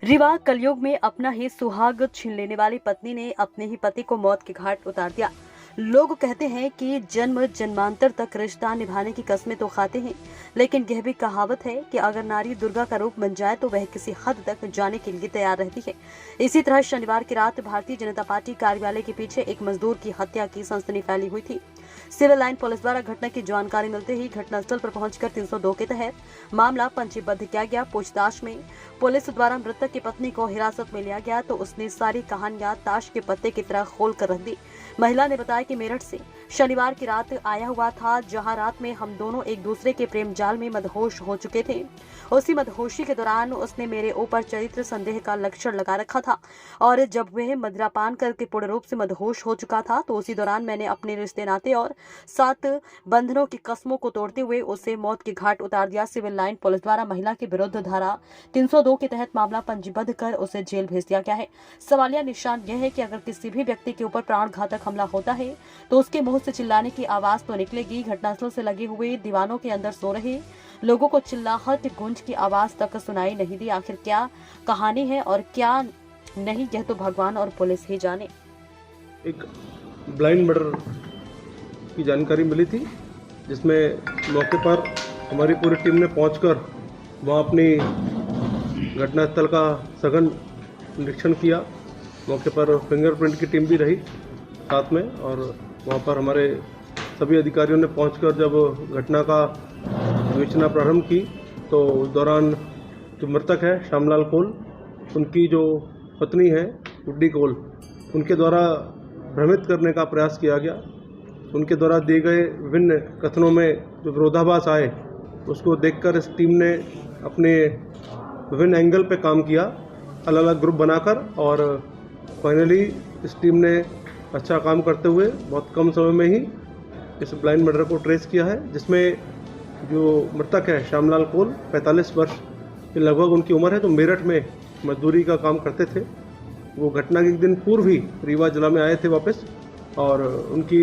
रीवा कलयुग में अपना ही सुहाग छीन लेने वाली पत्नी ने अपने ही पति को मौत के घाट उतार दिया। लोग कहते हैं कि जन्म जन्मांतर तक रिश्ता निभाने की कस्में तो खाते हैं, लेकिन यह भी कहावत है कि अगर नारी दुर्गा का रूप बन जाए तो वह किसी हद तक जाने के लिए तैयार रहती है। इसी तरह शनिवार की रात भारतीय जनता पार्टी कार्यालय के पीछे एक मजदूर की हत्या की सनसनी फैली हुई थी। सिविल लाइन पुलिस द्वारा घटना की जानकारी मिलते ही घटनास्थल पर पहुंचकर 302 के तहत मामला पंजीबद्ध किया गया। पूछताछ में पुलिस द्वारा मृतक की पत्नी को हिरासत में लिया गया तो उसने सारी कहानियां ताश के पत्ते की तरह खोल कर रख दी। महिला ने बताया कि मेरठ से शनिवार की रात आया हुआ था, जहां रात में हम दोनों एक दूसरे के प्रेम जाल में मदहोश हो चुके थे। उसी मदहोशी के दौरान उसने मेरे ऊपर चरित्र संदेह का लक्षण लगा रखा था और जब वह मदिरापान करके पूर्ण रूप से मदहोश हो चुका था तो उसी दौरान मैंने अपने रिश्ते नाते और 7 बंधनों की कस्मों को तोड़ते हुए उसे मौत के घाट उतार दिया। सिविल लाइन पुलिस द्वारा महिला के विरुद्ध धारा 302 के तहत मामला पंजीबद्ध कर उसे जेल भेज दिया गया है। सवालिया निशान यह है कि अगर किसी भी व्यक्ति के ऊपर प्राण घातक हमला होता है तो उसके मुंह से चिल्लाने की आवाज तो निकलेगी। घटनास्थल से लगे हुए दीवानों के अंदर सो रहे लोगों को चिल्लाहट गूंज की आवाज तक सुनाई नहीं दी। आखिर क्या कहानी है और क्या नहीं, यह तो भगवान और पुलिस ही जाने। एक ब्लाइंड मर्डर की जानकारी मिली थी, जिसमें मौके पर हमारी पूरी टीम ने पहुंचकर वहां अपनी घटनास्थल का सघन निरीक्षण किया। मौके पर फिंगरप्रिंट की टीम भी रही साथ में, और वहां पर हमारे सभी अधिकारियों ने पहुंचकर जब घटना का विवेचना प्रारंभ की तो उस दौरान जो मृतक है श्यामलाल कोल, उनकी जो पत्नी है गुड्डी कोल, उनके द्वारा भ्रमित करने का प्रयास किया गया। उनके द्वारा दिए गए विभिन्न कथनों में जो विरोधाभास आए, उसको देखकर इस टीम ने अपने विभिन्न एंगल पे काम किया, अलग अलग ग्रुप बनाकर, और फाइनली इस टीम ने अच्छा काम करते हुए बहुत कम समय में ही इस ब्लाइंड मर्डर को ट्रेस किया है, जिसमें जो मृतक है श्यामलाल कोल 45 वर्ष के लगभग उनकी उम्र है, तो मेरठ में मजदूरी का काम करते थे। वो घटना के एक दिन पूर्व ही रीवा जिला में आए थे वापस, और उनकी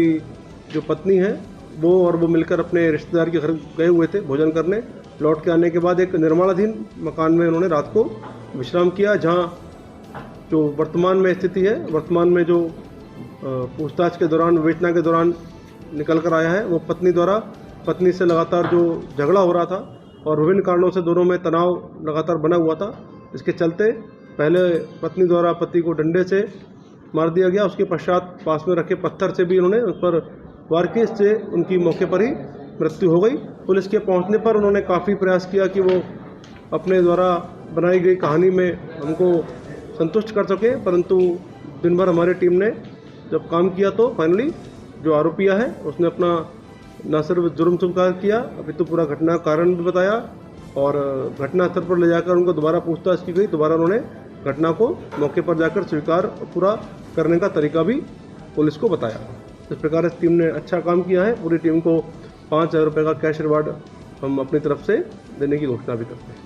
जो पत्नी है वो मिलकर अपने रिश्तेदार के घर गए हुए थे भोजन करने। लौट के आने के बाद एक निर्माणाधीन मकान में उन्होंने रात को विश्राम किया, जहाँ जो वर्तमान में स्थिति है, वर्तमान में जो पूछताछ के दौरान विवेचना के दौरान निकल कर आया है, वो पत्नी से लगातार जो झगड़ा हो रहा था और विभिन्न कारणों से दोनों में तनाव लगातार बना हुआ था। इसके चलते पहले पत्नी द्वारा पति को डंडे से मार दिया गया, उसके पश्चात पास में रखे पत्थर से भी उन्होंने उस पर वार किए, इससे उनकी मौके पर ही मृत्यु हो गई। पुलिस के पहुंचने पर उन्होंने काफ़ी प्रयास किया कि वो अपने द्वारा बनाई गई कहानी में हमको संतुष्ट कर सके, परंतु दिन भर हमारी टीम ने जब काम किया तो फाइनली जो आरोपिया है उसने अपना न सिर्फ जुर्म स्वीकार किया, अभी तो पूरा घटना का कारण भी बताया, और घटना स्थल पर ले जाकर उनको दोबारा पूछताछ की गई। दोबारा उन्होंने घटना को मौके पर जाकर स्वीकार पूरा करने का तरीका भी पुलिस को बताया। इस प्रकार इस टीम ने अच्छा काम किया है। पूरी टीम को 5,000 रुपये का कैश रिवार्ड हम अपनी तरफ से देने की घोषणा भी करते हैं।